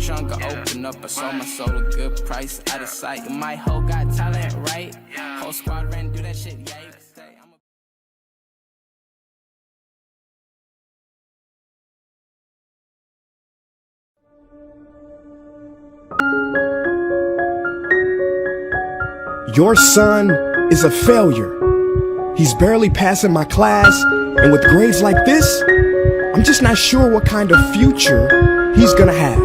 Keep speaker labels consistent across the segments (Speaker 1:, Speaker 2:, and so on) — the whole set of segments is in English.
Speaker 1: trunk, I open up, I sold my soul a good price, out of sight. My hoe got talent, right? Whole squad ran, do that shit, yeah.
Speaker 2: Your son is a failure. He's barely passing my class, and with grades like this, I'm just not sure what kind of future he's gonna have.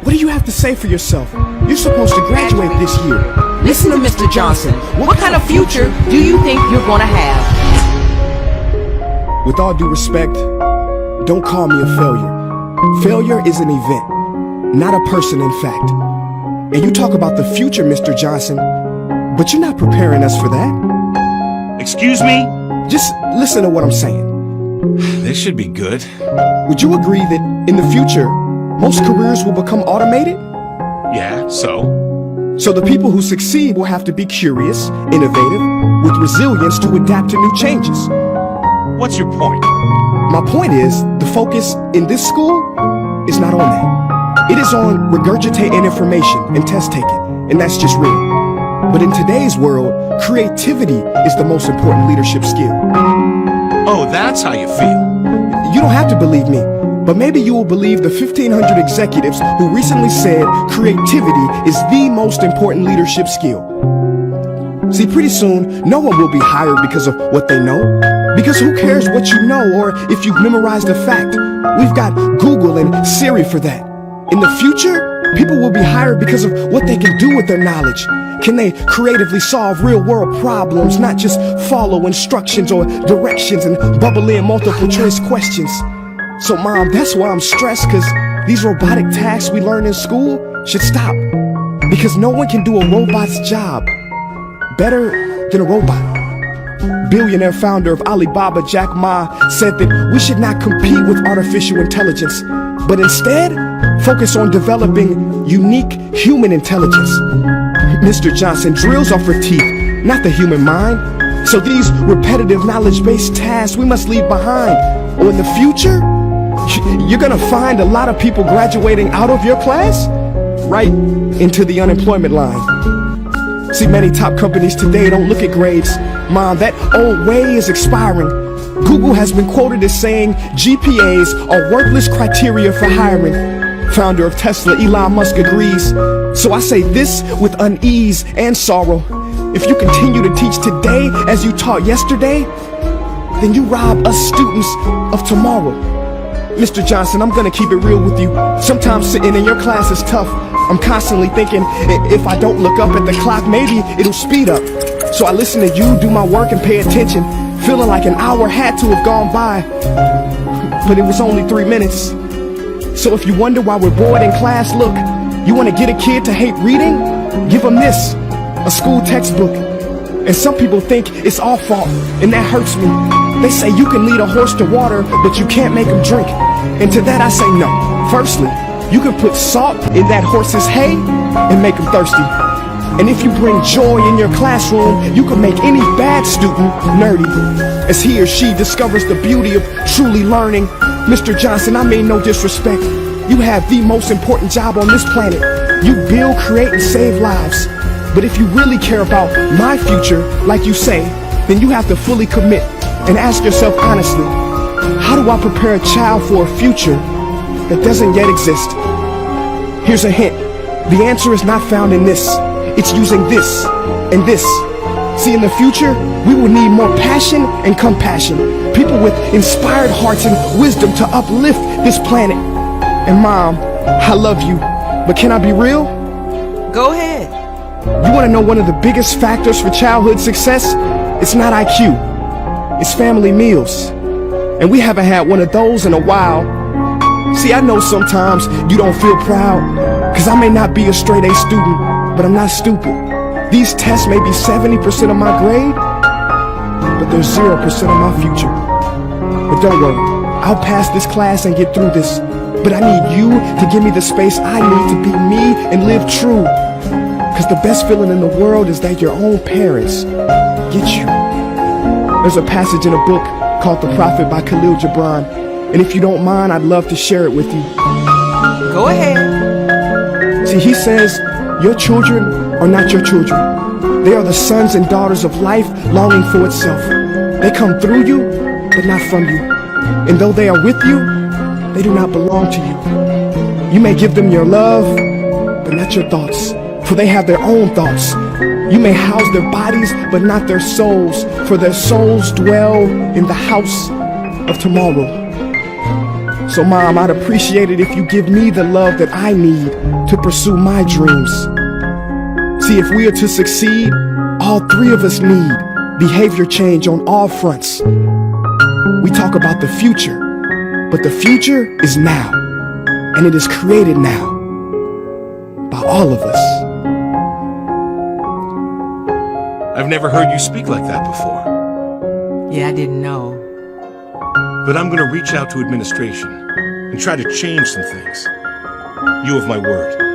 Speaker 2: What do you have to say for yourself? You're supposed to graduate this year.
Speaker 3: Listen to Mr. Johnson. What kind of future do you think you're gonna have?
Speaker 2: With all due respect, don't call me a failure. Failure is an event, not a person in fact. And you talk about the future, Mr. Johnson, but you're not preparing us for that.
Speaker 4: Excuse me?
Speaker 2: Just listen to what I'm saying.
Speaker 4: This should be good.
Speaker 2: Would you agree that in the future, most careers will become automated?
Speaker 4: Yeah, so?
Speaker 2: So the people who succeed will have to be curious, innovative, with resilience to adapt to new changes.
Speaker 4: What's your point?
Speaker 2: My point is, the focus in this school is not on that. It is on regurgitating information and test taking, and that's just real. But in today's world, creativity is the most important leadership skill.
Speaker 4: Oh, that's how you feel.
Speaker 2: You don't have to believe me, but maybe you will believe the 1,500 executives who recently said creativity is the most important leadership skill. See, pretty soon, no one will be hired because of what they know. Because who cares what you know or if you've memorized a fact? We've got Google and Siri for that. In the future, people will be hired because of what they can do with their knowledge. Can they creatively solve real-world problems, not just follow instructions or directions and bubble in multiple-choice questions? So, Mom, that's why I'm stressed, because these robotic tasks we learn in school should stop. Because no one can do a robot's job better than a robot. Billionaire founder of Alibaba, Jack Ma, said that we should not compete with artificial intelligence, but instead focus on developing unique human intelligence. Mr. Johnson, drills are for teeth, not the human mind. So these repetitive knowledge-based tasks we must leave behind. Or in the future, you're gonna find a lot of people graduating out of your class right into the unemployment line. See, many top companies today don't look at grades. Mom, that old way is expiring. Google has been quoted as saying GPAs are worthless criteria for hiring. Founder of Tesla, Elon Musk, agrees. So I say this with unease and sorrow. If you continue to teach today as you taught yesterday, then you rob us students of tomorrow. Mr. Johnson, I'm gonna keep it real with you. Sometimes sitting in your class is tough. I'm constantly thinking, if I don't look up at the clock, maybe it'll speed up. So I listen to you, do my work, and pay attention, feeling like an hour had to have gone by. But it was only 3 minutes. So if you wonder why we're bored in class, look, you want to get a kid to hate reading? Give them this, a school textbook. And some people think it's our fault, and that hurts me. They say you can lead a horse to water, but you can't make him drink. And to that I say no. Firstly, you can put salt in that horse's hay and make him thirsty. And if you bring joy in your classroom, you can make any bad student nerdy, as he or she discovers the beauty of truly learning. Mr. Johnson, I mean no disrespect. You have the most important job on this planet. You build, create, and save lives. But if you really care about my future, like you say, then you have to fully commit and ask yourself honestly, how do I prepare a child for a future that doesn't yet exist? Here's a hint. The answer is not found in this. It's using this and this. See, in the future, we will need more passion and compassion. People with inspired hearts and wisdom to uplift this planet. And Mom, I love you, but can I be real?
Speaker 3: Go ahead.
Speaker 2: You want to know one of the biggest factors for childhood success? It's not IQ. It's family meals. And we haven't had one of those in a while. See, I know sometimes you don't feel proud, because I may not be a straight A student, but I'm not stupid. These tests may be 70% of my grade, but they're 0% of my future. But don't worry, I'll pass this class and get through this. But I need you to give me the space I need to be me and live true. Because the best feeling in the world is that your own parents get you. There's a passage in a book called The Prophet by Khalil Gibran, and if you don't mind, I'd love to share it with you.
Speaker 3: Go ahead.
Speaker 2: See, he says, your children are not your children. They are the sons and daughters of life longing for itself. They come through you, but not from you. And though they are with you, they do not belong to you. You may give them your love, but not your thoughts, for they have their own thoughts. You may house their bodies, but not their souls, for their souls dwell in the house of tomorrow. So Mom, I'd appreciate it if you give me the love that I need to pursue my dreams. See, if we are to succeed, all three of us need behavior change on all fronts. We talk about the future, but the future is now, and it is created now by all of us.
Speaker 4: I've never heard you speak like that before.
Speaker 3: Yeah, I didn't know.
Speaker 4: But I'm gonna reach out to administration and try to change some things. You have my word.